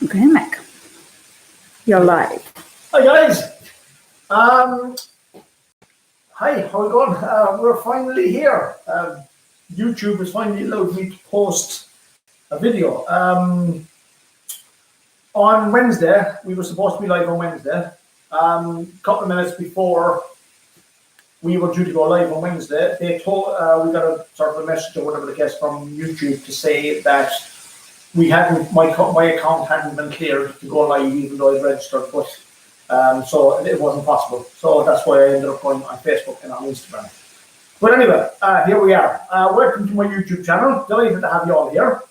Okay, Mick. You're live. Hi guys. Hi, how are you going? We're finally here. YouTube has finally allowed me to post a video. On Wednesday, we were supposed to be live on Wednesday. A couple of minutes before we were due to go live on Wednesday, they told we got a sort of a message or whatever the case from YouTube to say that we hadn't my account hadn't been cleared to go live even though I'd registered, but so it wasn't possible. So that's why I ended up going on Facebook and on Instagram. But anyway, here we are. Welcome to my YouTube channel. Delighted to have you all here.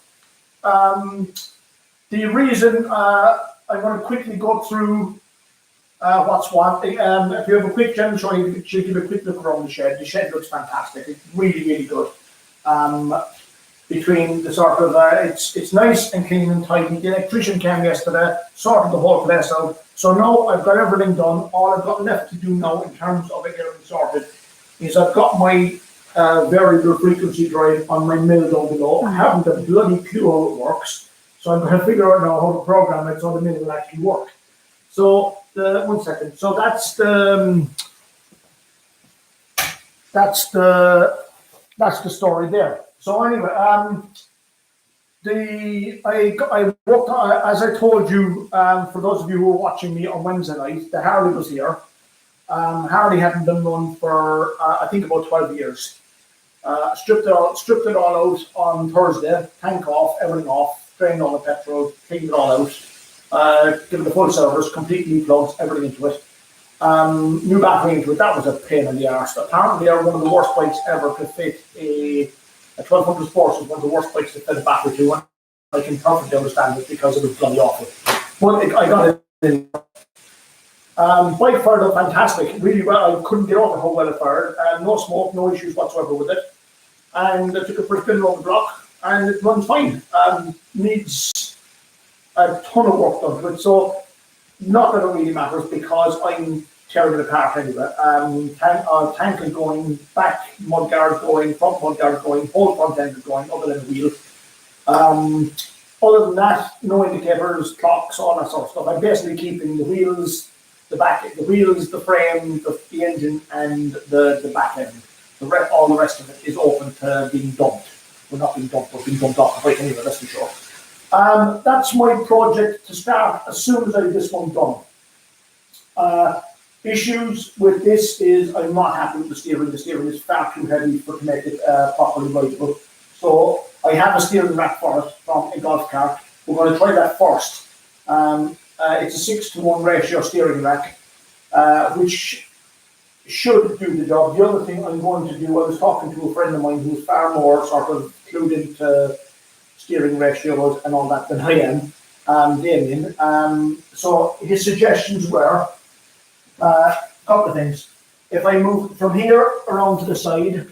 The reason I'm going to quickly go through what's what. If you have a quick channel, she'll give a quick look around the shed. The shed looks fantastic. It's really, really good. Between the sort of, it's nice and clean and tidy. The electrician came yesterday, sorted the whole place out. So now I've got everything done. All I've got left to do now in terms of getting everything sorted is I've got my variable frequency drive on my mill down below. I haven't a bloody clue how it works. So I'm going to figure out now how to program it so the mill will actually work. So, 1 second. So that's the story there. So anyway, I worked as I told you. For those of you who were watching me on Wednesday night, the Harley was here. Harley hadn't been run for I think about 12 years. Stripped it all out on Thursday. Tank off, everything off. Drained all the petrol, cleaned it all out. Give it a full service, completely plugged everything into it. New battery into it. That was a pain in the arse. Apparently, they are one of the worst bikes ever to fit a 1200 Sports is one of the worst bikes to fit a battery to, and I can perfectly understand it because it was bloody awful. But I got it in. Bike fired up fantastic, really well. I couldn't get over how well it fired. No smoke, no issues whatsoever with it. And I took it for a spin around the block, and it runs fine. Needs a ton of work done to it, so not that it really matters because I'm tearing it apart anyway. Tank is going, back mudguard going, front mudguard going, whole front end is going, other than the wheel. Other than that, no indicators, clocks, all that sort of stuff. I'm basically keeping the wheels, the frame, the engine, and the back end. All the rest of it is open to being dumped. Well, not being dumped, but being dumped off the bike anyway, that's for sure. That's my project to start as soon as I get this one done. Issues with this is I'm not happy with the steering. The steering is far too heavy to make it properly rideable. So I have a steering rack for it from a golf cart. We're going to try that first. It's a 6-to-1 ratio steering rack, which should do the job. The other thing I'm going to do, I was talking to a friend of mine who's far more sort of clued into steering ratios and all that than I am, Damien. So his suggestions were a couple of things. If I move from here around to the side,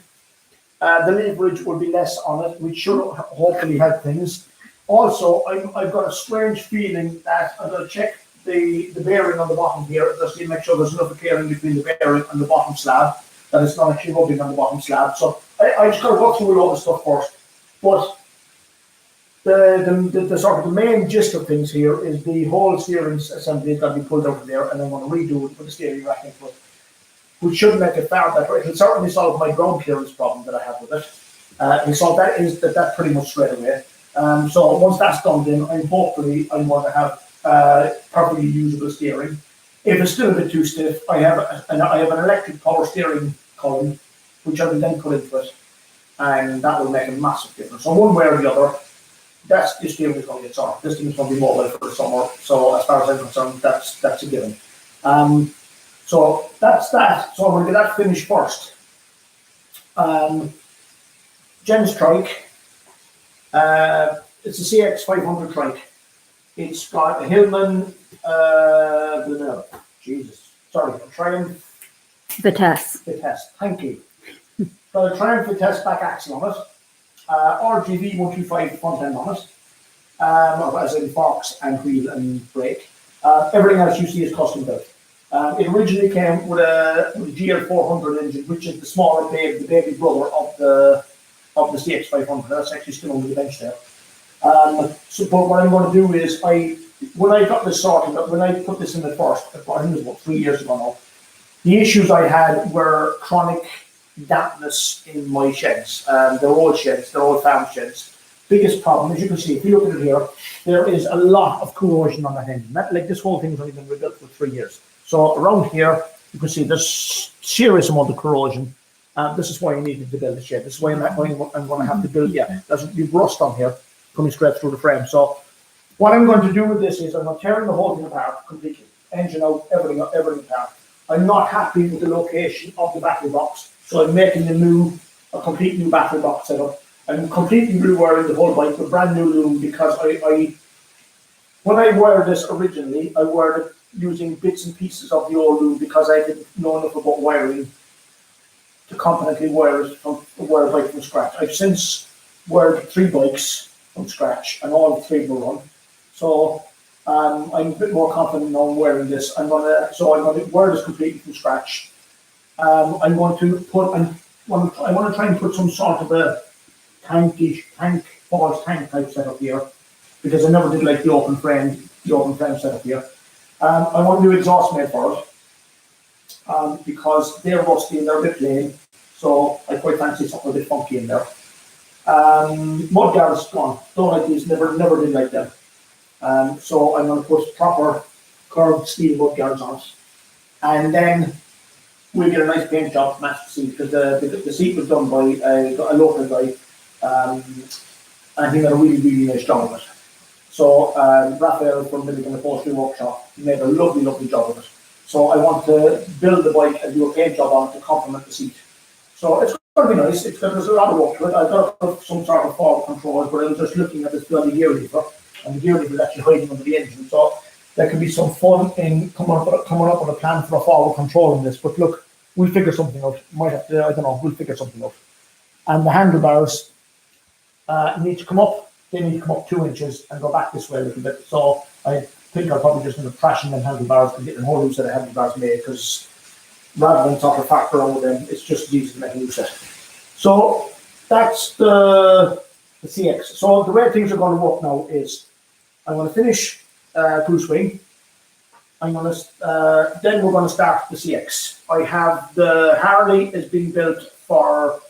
the leverage will be less on it, which should hopefully help things. Also, I've got a strange feeling that I'm going to check the bearing on the bottom here, just to make sure there's enough clearing between the bearing and the bottom slab, that it's not actually rubbing on the bottom slab. So I just got to go through all the stuff first. But the sort of the main gist of things here is the whole steering assembly is going to be pulled out of there, and I'm going to redo it with the steering rack into it, which should make it far better. It'll certainly solve my ground clearance problem that I have with it. And so that pretty much straight away. So once that's done, then I'm going to have perfectly usable steering. If it's still a bit too stiff, I have an electric power steering column, which I will then put into it, and that will make a massive difference. So one way or the other, this steering is going to get sorted. This thing is going to be mobile for the summer. So as far as I'm concerned, that's a given. So that's that. So I'm going to get that finished first. Jen's trike. It's a CX500 trike. It's got a Hillman, Triumph Vitesse. Thank you. Got a Triumph Vitesse back axle on it. RGV 125 front end on it. As in forks and wheel and brake. Everything else you see is custom built. It originally came with a GL400 engine, which is the smaller baby, the baby brother of the CX500. That's actually still on the bench there. So but what I'm going to do is I when I got this sorted, when I put this in the first, I think it was about 3 years ago now, the issues I had were chronic dampness in my sheds. They're old sheds, they're old farm sheds. Biggest problem, as you can see, if you look at it here, there is a lot of corrosion on that engine. Like this whole thing's only been rebuilt for 3 years. So around here, you can see there's serious amount of corrosion. This is why I needed to build the shed. This is why I'm going to have to build. Yeah, there's rust on here coming straight through the frame. So what I'm going to do with this is I'm going to tear the whole thing apart completely, engine out, everything apart. I'm not happy with the location of the battery box, so I'm making a complete new battery box setup. I'm completely rewiring the whole bike with brand new loom because when I wired this originally, I wired it using bits and pieces of the old loom because I didn't know enough about wiring to competently wire a bike from scratch. I've since wired 3 bikes from scratch and all 3 were run. So I'm a bit more confident on wiring this. I'm going to wire this completely from scratch. I want to try and put some sort of a false tank type setup here because I never did like the open frame setup here. I want to do exhaust made for it because they're rusty and they're a bit plain, so I quite fancy something a bit funky in there. Mud guards gone. Don't like these. Never did like them. So I'm going to put proper curved steel mud guards on it, and then we'll get a nice paint job to match the seat because the seat was done by a local guy, and he did a really nice job of it. So Raphael from Milligan Upholstery Workshop made a lovely job of it. So I want to build the bike and do a paint job on it to complement the seat. So it's going to be nice. There's a lot of work to it. I've got to put some sort of forward control, but I was just looking at this bloody gear lever, and the gear lever is actually hiding under the engine. So there could be some fun in coming up with a plan for a forward control in this. But look, we'll figure something out. Might have to, I don't know, we'll figure something out. And the handlebars need to come up. They need to come up 2 inches and go back this way a little bit. So I think I'll probably just end up trashing them handlebars and getting a whole new set of handlebars made because rather than sort of fact around with them, it's just as easy to make a new set. So that's the CX. So the way things are going to work now is I'm going to finish Cruise Wing. Then we're going to start the CX. I have the Harley is being built for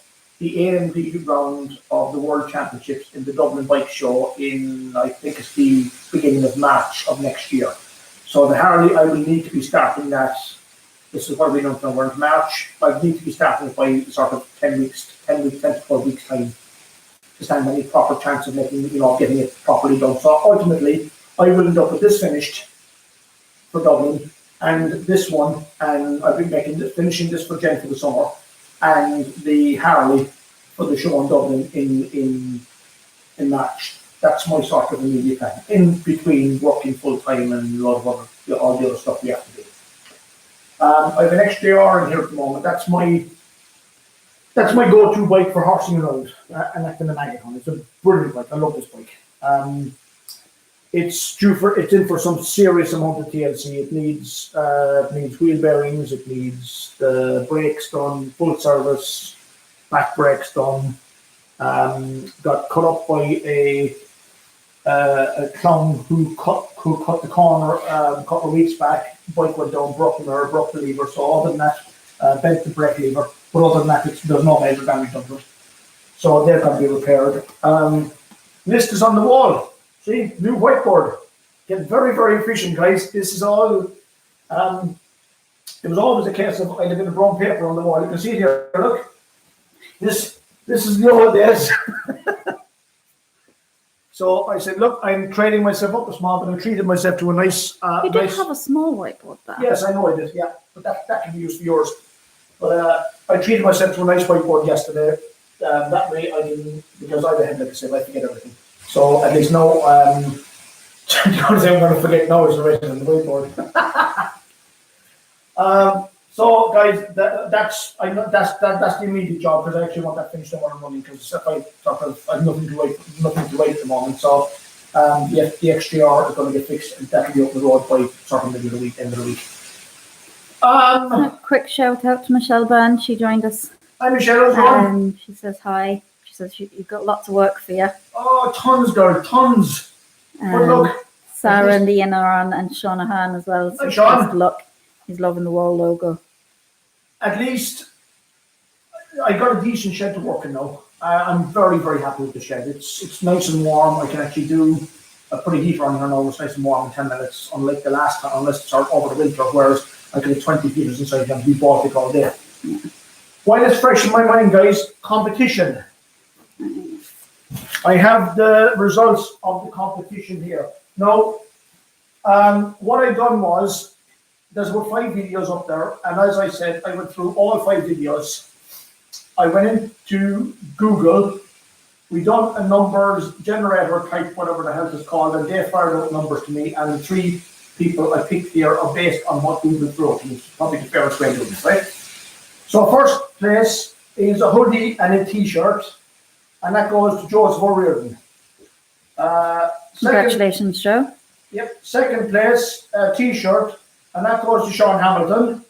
the AMP round of the World Championships in the Dublin Bike Show in, I think it's the beginning of March of next year. So the Harley, I will need to be starting that. This is what we don't know, we're in March. I need to be starting it by sort of 10 to 12 weeks time to stand any proper chance of getting it properly done. So ultimately, I will end up with this finished for Dublin and this one, and I've been finishing this for Jen for the summer, and the Harley for the show in Dublin in March. That's my sort of immediate plan. In between working full time and a lot of all the other stuff we have to do. I have an XJR in here at the moment. That's my go-to bike for horsing around, and that's the Magaton. It's a brilliant bike. I love this bike. It's in for some serious amount of TLC. It needs wheel bearings. It needs the brakes done, full service, back brakes done. Got cut up by a clown who cut the corner a couple of weeks back. Bike went down, broke the lever. So other than that, bent the brake lever. But other than that, there's no major damage done to it. So they're going to be repaired. List is on the wall. See, new whiteboard. Get very, very efficient, guys. This is all. It was always a case of I had a bit of brown paper on the wall. You can see it here. Look, this is the old days. So I said, look, I'm trading myself up a small, but I treated myself to a nice. You did have a small whiteboard there. Yes, I know I did. Yeah, but that can be used for yours. But I treated myself to a nice whiteboard yesterday. That way I didn't, because I had, like I said, I forget everything. So at least now, the only thing I'm going to forget now is the rest of the whiteboard. So guys, that's the immediate job because I actually want that finished tomorrow morning because if I've nothing to write at the moment. So the XJR is going to get fixed and that will be up the road by sort of end of the week. A quick shout out to Michelle Byrne. She joined us. Hi Michelle. She says hi. She says you've got lots of work for you. Oh, tons, girl, tons. But look. Sarah and Ian are on, and Sean Ahan as well. So Hi, Sean. best of luck. He's loving the wall logo. At least I got a decent shed to work in now. I'm very, very happy with the shed. It's nice and warm. I can actually put a heater on here now. It's nice and warm in 10 minutes, unlike the last time, unless it's over the winter, whereas I could have 20 heaters inside and be Baltic all day. Yeah. While it's fresh in my mind, guys, competition. I have the results of the competition here. Now, what I've done was, there's about 5 videos up there, and as I said, I went through all 5 videos. I went into Google, we done a numbers generator type, whatever the hell it's called, and they fired out numbers to me, and the 3 people I picked here are based on what Google threw up. It's probably the fairest way to do it, right? So first place is a hoodie and a t-shirt, and that goes to Joseph O'Riordan. Congratulations, Joe. Yep, second place, a t-shirt, and that goes to Sean Hamilton.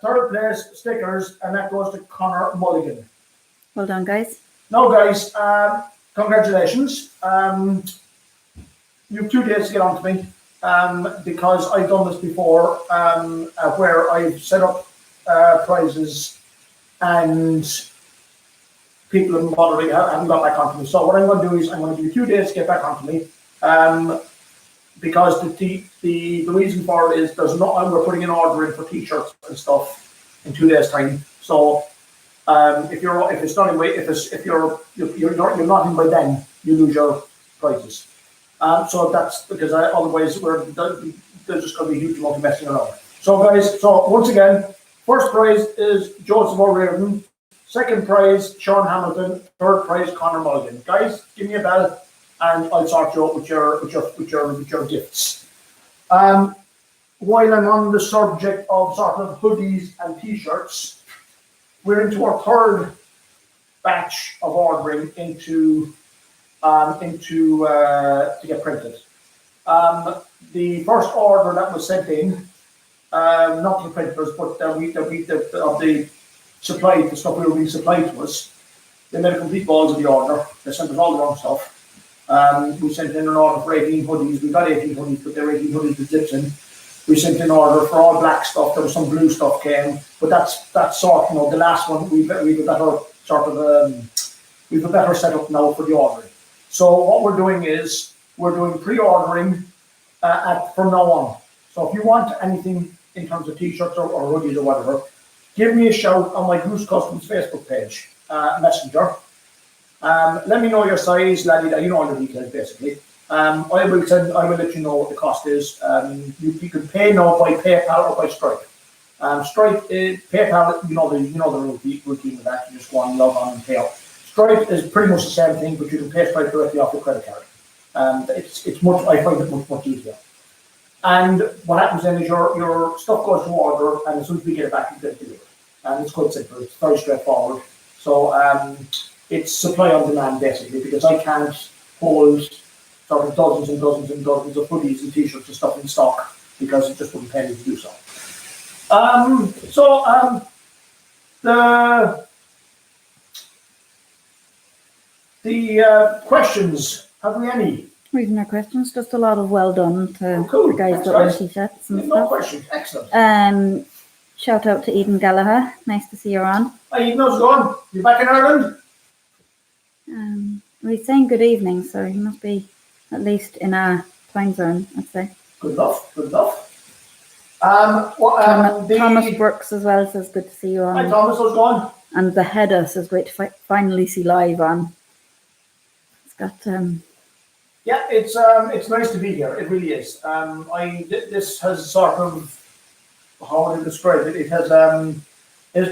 Third place, stickers, and that goes to Connor Mulligan. Well done, guys. Now, guys, congratulations. You have 2 days to get on to me, because I've done this before, where I've set up prizes and people haven't got back onto me. So what I'm going to do is I'm going to give you 2 days to get back onto me, because the reason for it is we're putting an order in for t-shirts and stuff in 2 days' time. So if you're not in by then, you lose your prizes. So that's because otherwise there's just going to be a huge amount of messing around. So guys, once again, first prize is Joseph O'Riordan, second prize Sean Hamilton, third prize Connor Mulligan. Guys, give me a bell and I'll sort you out with your gifts. While I'm on the subject of sort of hoodies and t-shirts, we're into our 3rd batch of ordering to get printed. The first order that was sent in, not the printers, but the supply, the stuff we were being supplied to us, they made a complete balls of the order. They sent us all the wrong stuff. We sent in an order for 18 hoodies. We got 18 hoodies, but they were 18 hoodies with zips in. We sent in an order for all black stuff. There was some blue stuff came, but that's sort, the last one we've a better sort of we've a better setup now for the ordering. So what we're doing is we're doing pre-ordering from now on. So if you want anything in terms of t-shirts or hoodies or whatever, give me a shout on my Goose Customs Facebook page, Messenger. Let me know your size, laddie, you know all the details basically. I will let you know what the cost is. You can pay now by PayPal or by Stripe. Stripe, PayPal, you know the routine of that. You just go on, log on, and pay out. Stripe is pretty much the same thing, but you can pay Stripe directly off your credit card. It's much. I find it much easier. And what happens then is your stuff goes to order, and as soon as we get it back, you get it delivered. And it's quite simple. It's very straightforward. So it's supply on demand basically, because I can't hold sort of dozens and dozens and dozens of hoodies and t-shirts and stuff in stock because it just wouldn't pay me to do so. The questions, have we any? We've no questions, just a lot of well done to cool. the guys Thanks, that guys. run t-shirts and No stuff. questions, excellent. Shout out to Eden Gallagher, nice to see you on. Hi Eden, how's it going? You back in Ireland? He's saying good evening, so he must be at least in our time zone, I'd say. Good enough. Thomas Brooks as well says good to see you on. Hi Thomas, how's it going? And the header says great to finally see live on. It's got Yeah, it's nice to be here. It really is. This has sort of, how would I describe it? It has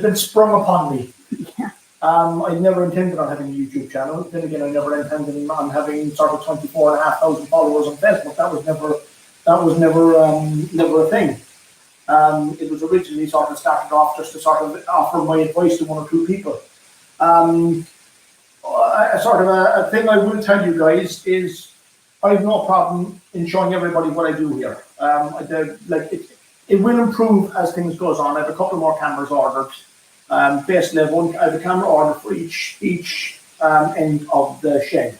been sprung upon me. Yeah. I never intended on having a YouTube channel. Then again, I never intended on having sort of 24,500 followers on Facebook. That was never a thing. It was originally sort of started off just to sort of offer my advice to 1 or 2 people. A thing I will tell you guys is I have no problem in showing everybody what I do here. It will improve as things goes on. I have a couple more cameras ordered. Basically, I have a camera order for each end of the shed.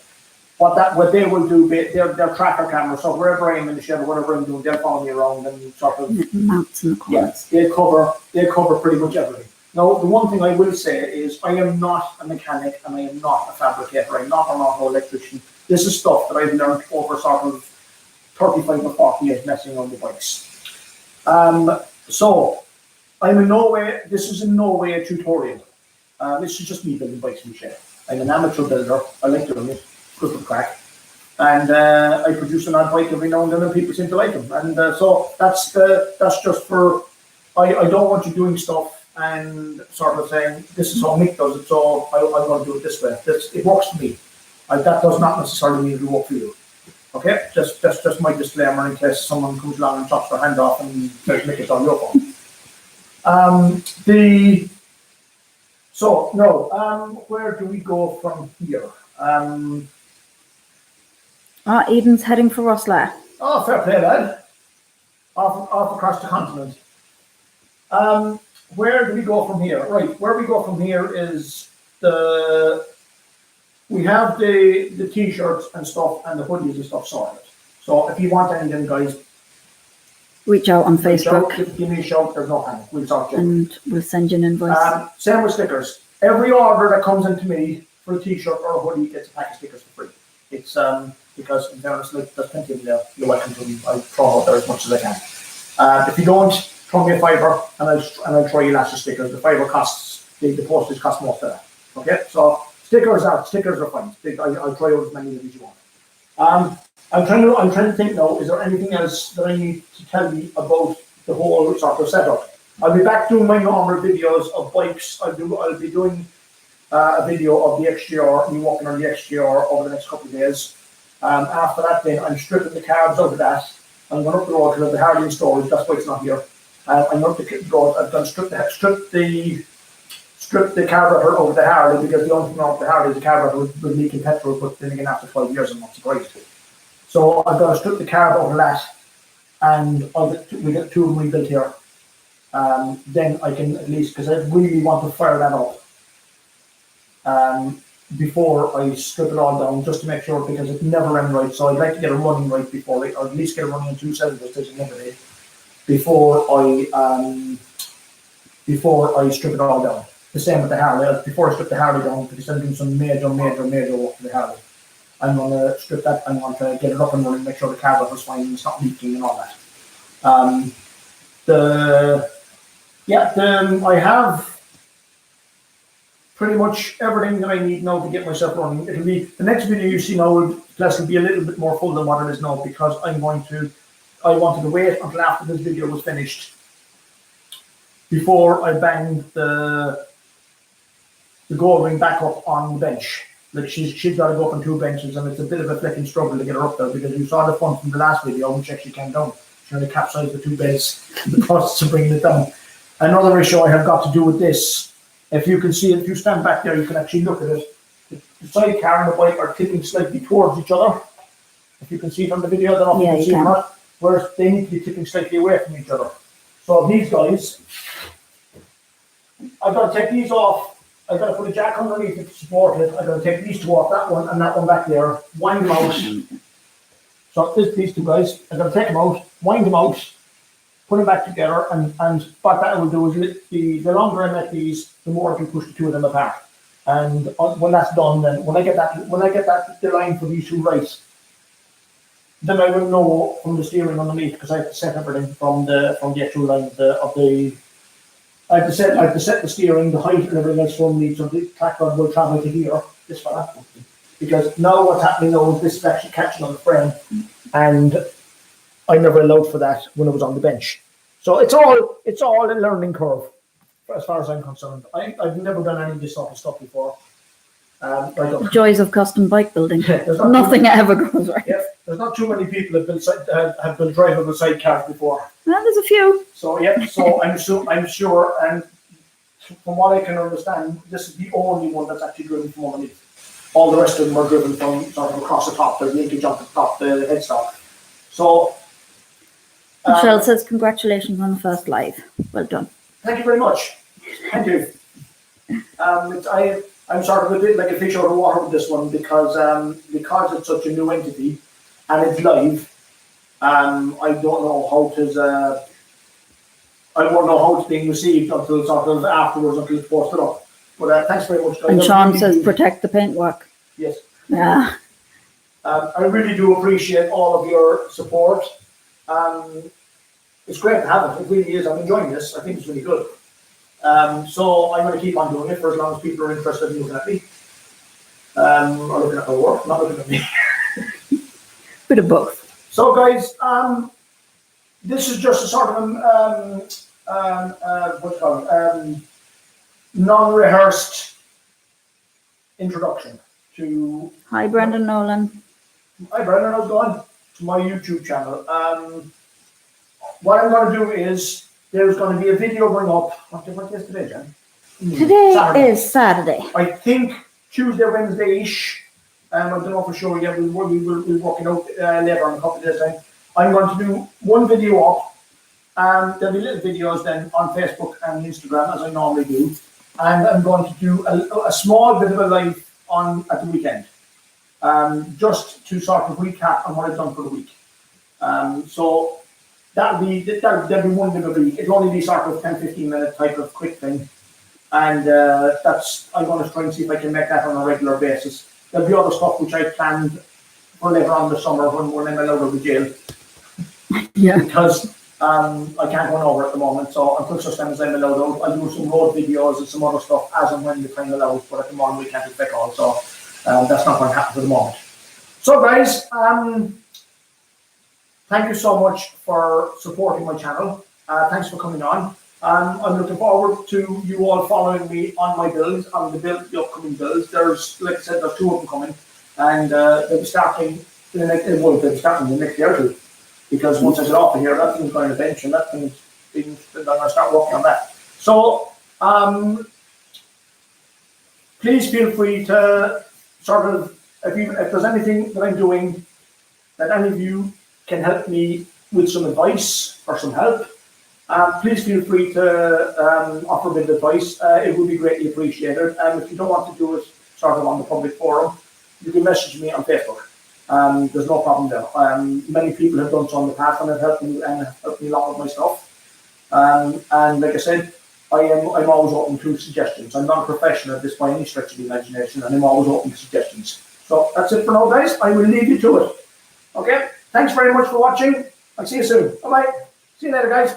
what they will do, they're tracker cameras. So wherever I am in the shed or whatever I'm doing, they'll follow me around and sort of Mounts in the corners. they cover pretty much everything. Now, the one thing I will say is I am not a mechanic and I am not a fabricator. I'm not an auto electrician. This is stuff that I've learned over sort of 35 or 40 years messing around with bikes. So I'm in no way, this is in no way a tutorial. This is just me building bikes in the shed. I'm an amateur builder. I like doing it. Good for crack. And I produce an odd bike every now and then and people seem to like them. And so that's just for, I don't want you doing stuff and sort of saying, this is how Mick does it, so I'm going to do it this way. It works for me. That does not necessarily mean it will work for you. Okay? Just my disclaimer in case someone comes along and chops their hand off and says, Mick, it's on your fault. Where do we go from here? Eden's heading for Rosslare. Oh, fair play, lad. Off across the continent. Where do we go from here? Right, where we go from here is we have the t-shirts and stuff and the hoodies and stuff sorted. So if you want any of them, guys, reach out on Facebook. Give me a shout. There's no panic. We'll sort you. And we'll send you an invoice. Same with stickers. Every order that comes into me for a t-shirt or a hoodie gets a pack of stickers for free. It's because in fairness, like, there's plenty of them there. You're welcome to them. I throw out there as much as I can. If you don't, throw me a fiver and I'll throw you lots of stickers. The fiver costs, the postage costs most of that. Okay, so stickers are fine. I'll try out as many of them as you want. I'm trying to think now, is there anything else that I need to tell you about the whole sort of setup? I'll be back doing my normal videos of bikes. I'll be doing a video of the XGR, me walking on the XGR over the next couple of days. After that, then I'm stripping the carbs out of that. I'm going up the road because the Harley in storage. That's why it's not here. I'm up the road. I've done strip the carburetor over the Harley because the only thing wrong with the Harley is the carburetor was leaking petrol. But then again, after 12 years, I'm not surprised. So I've got to strip the carb over that, and we get two of them rebuilt here. Then I can at least, because I really want to fire that up before I strip it all down, just to make sure, because it never ran right. So I'd like to get it running right or at least get it running in 2 cylinders, before I strip it all down. The same with the Harley. Before I strip the Harley down, because I'm doing some major work to the Harley. I'm going to strip that. I'm going to get it up and running, make sure the carburetor's fine and it's not leaking and all that. I have pretty much everything that I need now to get myself running. It'll be the next video you see now will be a little bit more full than what it is now, because I wanted to wait until after this video was finished before I banged the gold ring back up on the bench. Like she's got to go up on 2 benches, and it's a bit of a flicking struggle to get her up there, because you saw the fun from the last video, which actually came down. She only capsized the 2 beds, the process of bringing it down. Another issue I have got to do with this, if you can see it, if you stand back there, you can actually look at it. The sidecar and the bike are tipping slightly towards each other. If you can see from the video, I don't know if you can see them or not, whereas they need to be tipping slightly away from each other. So these guys, I've got to take these off. I've got to put a jack underneath it to support it. I've got to take these 2 off, that one and that one back there, wind them out. So these 2 guys, I've got to take them out, wind them out, put them back together, and what that will do is the longer I make these, the more I can push the 2 of them apart. And when that's done, then when I get the line for these 2 right, then I will know from the steering underneath, because I have to set everything from the actual line I have to set the steering, the height, and everything else from me, so the tractor will travel to here, this far. Because now what's happening now is this is actually catching on the frame, and I never allowed for that when I was on the bench. So it's all a learning curve, as far as I'm concerned. I've never done any of this sort of stuff before. The joys of custom bike building. Nothing ever goes right. Yeah, there's not too many people have been drivable sidecars before. Well, there's a few. So I'm sure, and from what I can understand, this is the only one that's actually driven from underneath. All the rest of them are driven from sort of across the top. There's linkage on the top, the headstock. So Michelle says congratulations on the first live. Well done. Thank you very much. Thank you. I'm sort of a bit like a fish out of water with this one because it's such a new entity and it's live. I don't know how I won't know how it's being received until sort of afterwards, until it's posted up. But thanks very much, guys. And Sean says, protect the paintwork. Yes. Yeah. I really do appreciate all of your support. It's great to have it. It really is. I'm enjoying this. I think it's really good. So I'm going to keep on doing it for as long as people are interested in looking at me. Or looking at my work, not looking at me. Bit of both. So guys, this is just a sort of what's it called? Non-rehearsed introduction to. Hi, Brendan Nolan. Hi, Brendan. How's it going? To my YouTube channel. What I'm going to do is there's going to be a video going up. What day is today, Jen? Today Saturday. is Saturday. I think Tuesday, Wednesday-ish. I don't know for sure yet. We'll be working out later on a couple of days' time. I'm going to do one video up. There'll be little videos then on Facebook and Instagram as I normally do. And I'm going to do a small bit of a live at the weekend. Just to sort of recap on what I've done for the week. So that'll be one bit of a week. It'll only be sort of 10-15 minute type of quick thing. And I'm going to try and see if I can make that on a regular basis. There'll be other stuff which I planned for later on the summer when I'm allowed out of jail. Yeah. Because I can't go over at the moment. So until such time as I'm allowed out, I'll do some road videos and some other stuff as and when the time allows. But at the moment we can't expect all. So that's not going to happen for the moment. So guys, thank you so much for supporting my channel. Thanks for coming on. I'm looking forward to you all following me on my builds, on the upcoming builds. There's, like I said, there's 2 of them coming, and they'll be starting in the next year or two. Because once I get off of here, that thing's going to bench, and that thing's I'm going to start working on that. So please feel free to sort of, if there's anything that I'm doing that any of you can help me with some advice or some help, please feel free to offer a bit of advice. It would be greatly appreciated. And if you don't want to do it sort of on the public forum, you can message me on Facebook. There's no problem there. Many people have done so in the past and have helped me along with my stuff. And like I said, I'm always open to suggestions. I'm not a professional at this by any stretch of the imagination, and I'm always open to suggestions. So that's it for now, guys. I will leave you to it. Okay? Thanks very much for watching. I'll see you soon. Bye-bye. See you later, guys.